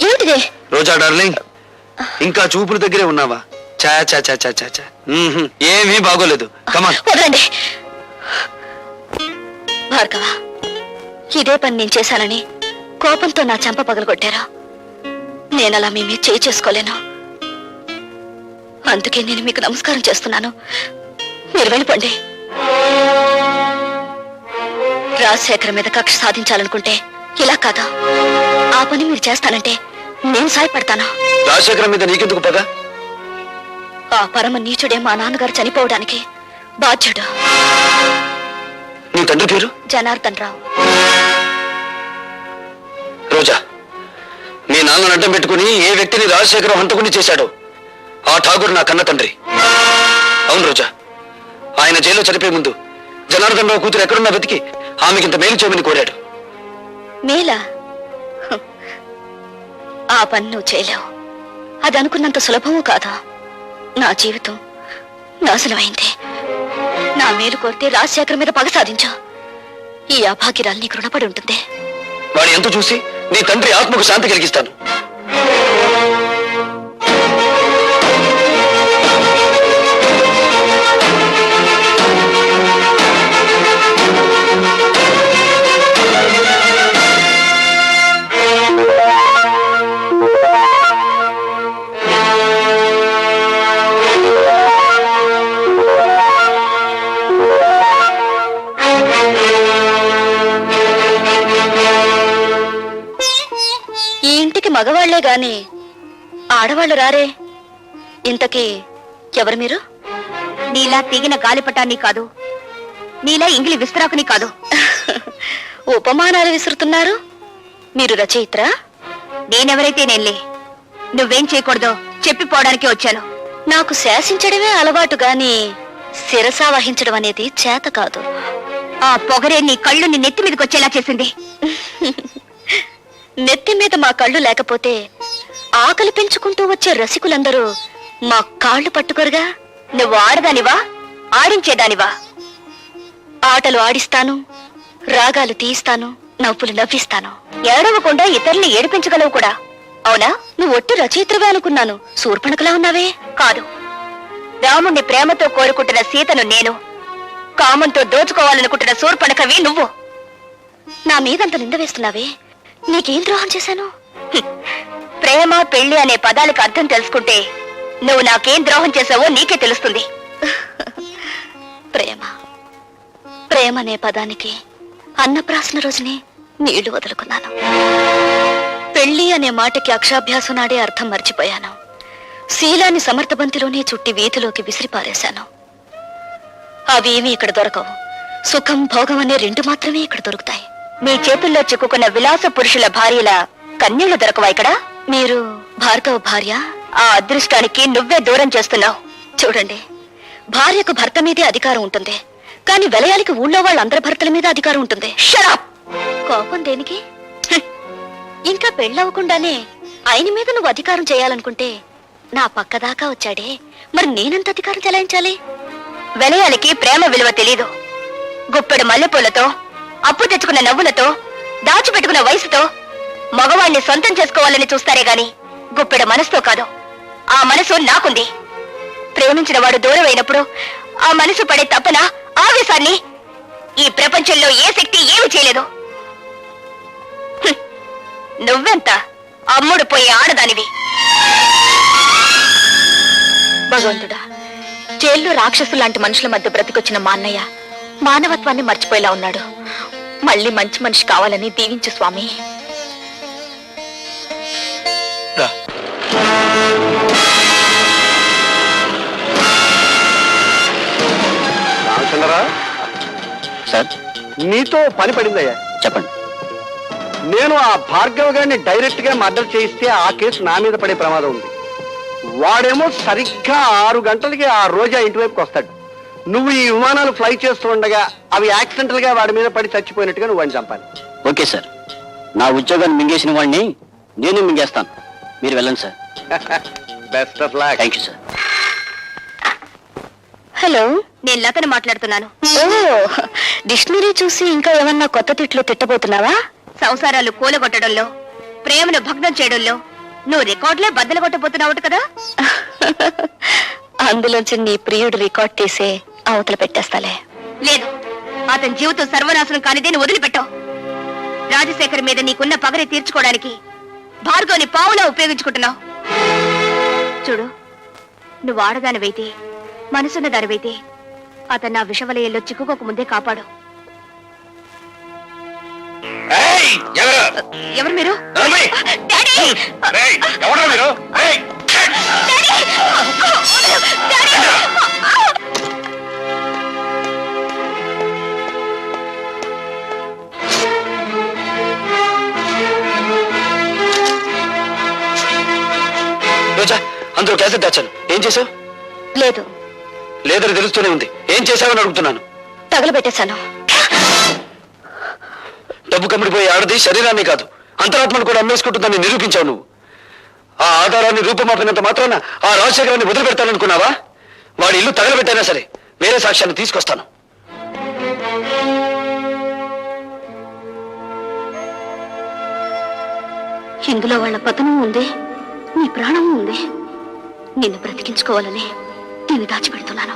ఏంటిది? రోజా డార్లింగ్, ఇంకా చూపుల దగ్గరే ఉన్నావా? చా చా చా చా చా చా. ఏమీ బాగోలేదు. కమాన్ వదలండి. భార్గవ, ఇదే పని నేను చేశానని కోపంతో నా చెంప పగలగొట్టారా? నేనలా మీ మీద చేయి చేసుకోలేను. అందుకే నేను మీకు నమస్కారం చేస్తున్నాను. మీరు వెళ్ళిపోండి. రాజశేఖర్ మీద కక్ష సాధించాలనుకుంటే ఇలా కాదా? ఆ పని మీరు చేస్తానంటే నేను సాయపడతాను. రాజశేఖర్ మీద నీకెందుకు పగ? ఆ పరమ నీచుడే మా నాన్నగారు చనిపోవడానికి బాధ్యుడు. నీ తండ్రి పేరు? జనార్దన్ రావు. రోజా, మీ నాన్నను అడ్డం పెట్టుకుని ఏ వ్యక్తిని రాజశేఖరం హంతకుని చేశాడో ఆ ఠాగూర్ నా కన్న తండ్రి. అవును రోజా, ఆయన జైల్లో చనిపోయే ముందు జనార్దన్ రావు కూతురు ఎక్కడున్నా వెతికి ఆమెకింత మేలు చేయమని కోరాడు. మేలా? ఆ పని నువ్వు చేయలేవు. అది అనుకున్నంత సులభము కాదా? నా జీవితం నాశనమైంది. నా మేలు కోరితే రాజశేఖర్ మీద పగ సాధించు. ఈ అభాగ్యరాలు నీకు రుణపడి ఉంటుంది. వాడు ఎంత చూసి నీ తండ్రి ఆత్మకు శాంతి కలిగిస్తాను. మగవాళ్లే గాని ఆడవాళ్లు రారే. ఇంతకీ ఎవరు మీరు? నీలా తీగిన గాలిపటాన్ని కాదు, నీలా ఇంగిలి విస్తరాకుని కాదు. ఉపమానాలు విసురుతున్నారు. మీరు రచయిత్రా? నేనెవరైతే నేనులే. నువ్వేం చేయకూడదో చెప్పిపోవడానికి వచ్చాను. నాకు శాసించడమే అలవాటు గాని శిరసా వహించడం అనేది చేత కాదు. ఆ పొగరే నీ కళ్ళు నీ నెత్తి మీదకి వచ్చేలా చేసింది. నెత్తి మీద మా కళ్ళు లేకపోతే ఆకలి పెంచుకుంటూ వచ్చే రసికులందరూ మా కాళ్ళు పట్టుకోరుగా. నువ్వు ఆడదానివా, ఆడించేదానివా? ఆటలు ఆడిస్తాను, రాగాలు తీయిస్తాను, నవ్వులు నవ్విస్తాను. ఏడవకుండా ఇతరుల్ని ఏడిపించగలవు కూడా. అవునా? నువ్వు ఒట్టి రచయిత్రవే అనుకున్నాను. శూర్పణఖలా ఉన్నావే. కాదు, రాముణ్ణి ప్రేమతో కోరుకుంటున్న సీతను నేను, కామంతో దోచుకోవాలనుకుంటున్న శూర్పణఖవి నువ్వు. నా మీదంత నింద వేస్తున్నావే. నీకేం ద్రోహం చేశాను? ప్రేమ పెళ్లి అనే పదాలకు అర్థం తెలుసుకుంటే నువ్వు నాకేం ద్రోహం చేశావో నీకే తెలుస్తుంది. ప్రేమ ప్రేమ అనే పదానికి అన్నప్రాసన రోజునే నీళ్లు వదులుకున్నాను. పెళ్లి అనే మాటకి అక్షాభ్యాసం నాడే అర్థం మర్చిపోయాను. శీలాన్ని సమర్థబంతిలోనే చుట్టి వీధిలోకి విసిరిపారేశాను. అవేమీ ఇక్కడ దొరకవు. సుఖం భోగం అనే రెండు మాత్రమే ఇక్కడ దొరుకుతాయి. మీ చేతుల్లో చిక్కుకున్న విలాస పురుషుల భార్యల కన్నీళ్లు దొరకవా ఇక్కడ? మీరు భార్గవ భార్య? ఆ అదృష్టానికి నువ్వే దూరం చేస్తున్నావు. చూడండి, భార్యకు భర్త మీదే అధికారం ఉంటుంది, కానీ వెలయాలికి ఊళ్ళో వాళ్ళందరి భర్తల మీద అధికారం ఉంటుంది. షరాప్! కోపం దేనికి? ఇంకా పెళ్ళవకుండానే ఆయన మీద నువ్వు అధికారం చేయాలనుకుంటే నా పక్కదాకా వచ్చాడే, మరి నేనెంత అధికారం చెలాయించాలి? వెలయాలికి ప్రేమ విలువ తెలీదు. గుప్పెడు మల్లెపూలతో, అప్పు తెచ్చుకున్న నవ్వులతో, దాచిపెట్టుకున్న వయసుతో మగవాణ్ణి సొంతం చేసుకోవాలని చూస్తారే గాని గుప్పెడు మనసుతో కాదు. ఆ మనసు నాకుంది. ప్రేమించిన వాడు దూరం అయినప్పుడు ఆ మనసు పడే తపన, ఆవేశాన్ని ఈ ప్రపంచంలో ఏ శక్తి ఏమి చేయలేదు. నువ్వెంత అమ్ముడు పోయే ఆడదానివి. భగవంతుడా, జైల్లో రాక్షసులాంటి మనుషుల మధ్య బ్రతికొచ్చిన మా అన్నయ్య మానవత్వాన్ని మర్చిపోయేలా ఉన్నాడు. మళ్ళీ మంచి మనిషి కావాలని దీవించు స్వామి. సార్, నీతో పని పడిందయ్యా. చెప్పండి. నేను ఆ భార్గవ్ గారిని డైరెక్ట్ గా మర్డర్ చేయిస్తే ఆ కేసు నా మీద పడే ప్రమాదం ఉంది. వాడేమో సరిగ్గా 6 గంటలకి ఆ రోజా ఇంటి వైపుకి వస్తాడు. నువ్వు ఈ విమానాలు ఫ్లై చేస్తూ ఉండగా అవి యాక్సిడెంటల్ గా వాడి మీద పడి చచ్చిపోయినట్టుగా నువ్వు వాడిని చంపాలి. ఓకే సార్, నా ఉద్యోగాన్ని మింగేసిన వాడిని నేను మింగేస్తాను. మీరు వెళ్ళండి sir. Best of luck. Thank you sir. Hello, నేను లతని మాట్లాడుతున్నాను. ఓ, డిక్షనరీ చూసి ఇంకా ఏమన్నా కొత్త తిట్లు తిట్టబోతున్నావా? సంసారాలు కూలగొట్టడంలో, ప్రేమను భగ్నం చేయడంలో నువ్వు రికార్డులే బద్దలు కొట్టబోతున్నావు కదా. అందులోంచి నీ ప్రియుడు రికార్డ్ తీసే అవతల పెట్టేస్తాలే. లేదు, అతని జీవితం సర్వనాశనం కానిదే నువ్వు వదిలిపెట్టావు. రాజశేఖర్ మీద నీకున్న పగని తీర్చుకోవడానికి భార్గవని పావులా ఉపయోగించుకుంటున్నావు. చూడు, నువ్వు ఆడదానివైతే, మనసున్న దానివైతే అతను నా విషవలయంలో చిక్కుకోక ముందే కాపాడు. ఎవరు మీరు? డాడీ! రోజా, అందులో క్యాసెట్ దాచాను. ఏం చేసావు? లేదు. లేదని తెలుస్తూనే ఉంది. ఏం చేశావని అడుగుతున్నాను. తగలబెట్టేశాను. డబ్బు కమ్మిడిపోయే ఆడది శరీరాన్ని కాదు, అంతరాత్మను కూడా అమ్మేసుకుంటుందని నిరూపించావు నువ్వు. ఆ ఆధారాన్ని రూపమాపినంత మాత్రాన ఆ రాజశేఖరాన్ని వదిలిపెడతాననుకున్నావా? వాడి ఇల్లు తగలబెట్టైనా సరే వేరే సాక్ష్యాన్ని తీసుకొస్తాను. ఇందులో వాళ్ళ పతనం ఉంది, నీ ప్రాణం ఉంది. నిన్ను బ్రతికించుకోవాలని నేను దాచిపెడుతున్నాను.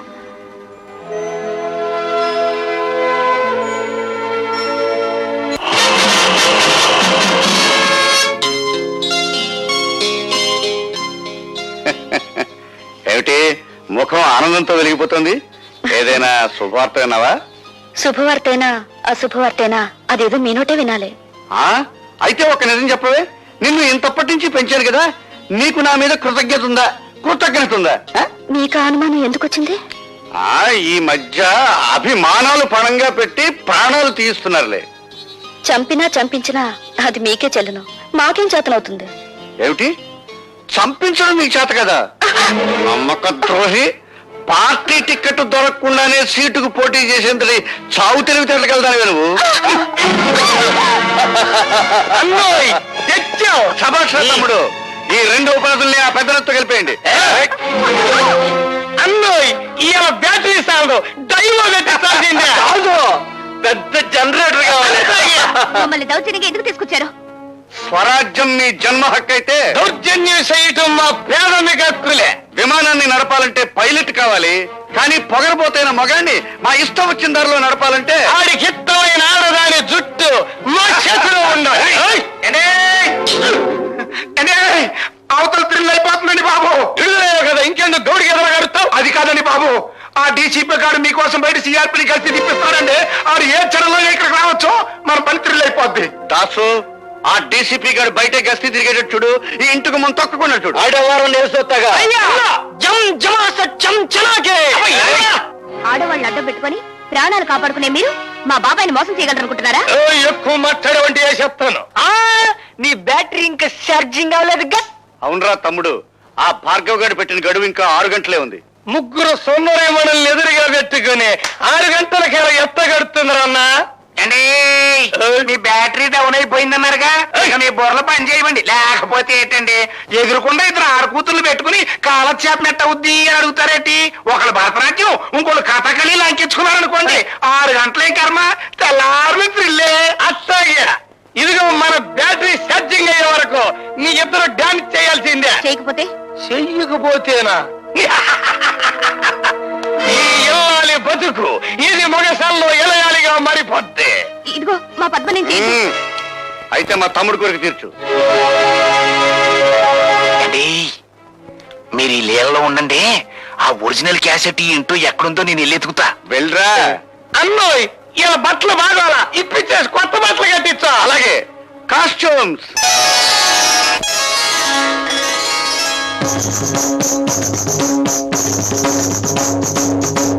ఏమిటి ముఖం ఆనందంతో వెలిగిపోతుంది? ఏదైనా శుభవార్త విన్నావా? శుభవార్తేనా అశుభవార్తేనా అదేదో మీనోటే వినాలి. అయితే ఒక నిజం చెప్పవే. నిన్ను ఇంతప్పటి నుంచి పెంచాను కదా, నీకు నా మీద కృతజ్ఞత ఉందా? కృతజ్ఞత ఉందా? నీకు అనుమానం ఎందుకు వచ్చింది? ఈ మధ్య అభిమానాలు పణంగా పెట్టి ప్రాణాలు తీస్తున్నారులే. చంపినా చంపించినా అది మీకే చెల్లును, మాకేం చేతనవుతుంది? ఏమిటి చంపించడం నీకు చేత కదా? నమ్మక ద్రోహి. పార్టీ టికెట్ దొరకకుండానే సీటుకు పోటీ చేసేంతటి చావు తెలివితేటకెళ్తాను నువ్వు. శభాష్ తమ్ముడు. ఈ రెండు ఉపాధుల్ని ఆ పెద్దలతో కలిపేయండి. బ్యాటరీ సాగు పెద్ద జనరేటర్ కావాలి. మమ్మల్ని దౌర్జన్యంగా ఎందుకు తీసుకొచ్చారు? స్వరాజ్యం మీ జన్మ హక్కు అయితే దౌర్జన్యం చేయటం మా ప్రాథమిక హక్కులే. విమానాన్ని నడపాలంటే పైలట్ కావాలి, కానీ పొగరబోతైన మగాన్ని మా ఇష్టం వచ్చిన దారిలో నడపాలంటే ఆడికి ఇష్టమైన ఆడదాని జుట్టు మా చేతిలో ఉండాలి. అవతల థ్రిల్ అయిపోతుందండి బాబు. థ్రిల్ కదా, ఇంకెందుకు గౌడికి ఎదరగడుతావు? అది కాదండి బాబు, ఆ డీసీపీ గారు మీకోసం బయట సిఆర్పీని కలిసి తిప్పిస్తారండి. ఆడు ఏ క్షణంలో ఇక్కడికి రావచ్చు, మన పని థ్రిల్ అయిపోద్ది. దాసు, ఆ డీసీపీ గారు బయట గస్తీ తిరిగేటట్టు చూడు, ఈ ఇంటికి ముందు తొక్కకుండా చూడు. ఆడవారం నేర్సొత్తగా ఆడవాళ్ళని అడ్డం పెట్టుకుని ప్రాణాలు కాపాడుకునే మీరు మా బాబాయిని మోసం చేయగలరనుకుంటున్నారా? ఎక్కువ మాట్లాడే వంటి చెప్తాను. నీ బ్యాటరీ ఇంకా ఛార్జింగ్ అవ్వలేదు. అవునరా తమ్ముడు, ఆ భార్గవ్ గారు పెట్టిన గడువు ఇంకా 6 గంటలే ఉంది. ముగ్గురు సొన్నరేమణుల్ని ఎదురుగా పెట్టుకుని 6 గంటలకి ఎత్త గడుతుందరన్నా. మీ బ్యాటరీ డౌన్ అయిపోయిందన్నారుగా, ఇక మీ బుర్రలు పని చేయమండి. లేకపోతే ఏంటండి, ఎదురుకుండా 2 ఆడకూతుర్లు పెట్టుకుని కాలక్షేపం అవుద్ది అని అడుగుతారేంటి? ఒకళ్ళు భరతనాట్యం, ఇంకోళ్ళు కథకళి లంకించుకున్నారనుకోండి, 6 గంటలే కర్మ, తెల్లారులు థ్రిల్లే. అట్లాగే ఇదిగో మన బ్యాటరీ ఛార్జింగ్ అయ్యే వరకు నీ ఇద్దరు డాన్స్ చేయాల్సిందే. చెయ్యకపోతేనా ఈ ఇల్లాలి బతుకు ఇది మొగసాల్లో ఇలయాలిగా మారిపోద్ది. ఇదిగో మా పద్మ నుంచి. అయితే మా తమ్ముడు కోరిక తీర్చు. మీరు ఈ లీలలో ఉండండి, ఆ ఒరిజినల్ క్యాసెట్ ఈ ఇంటూ ఎక్కడుందో నేను వెళ్ళి ఎతుకుతా. వెళ్ళరా అన్నోయ్, ఇలా బట్టలు బాగాలా ఇప్పించేసి కొత్త బట్టలు కట్టించా. అలాగే కాస్ట్యూమ్స్.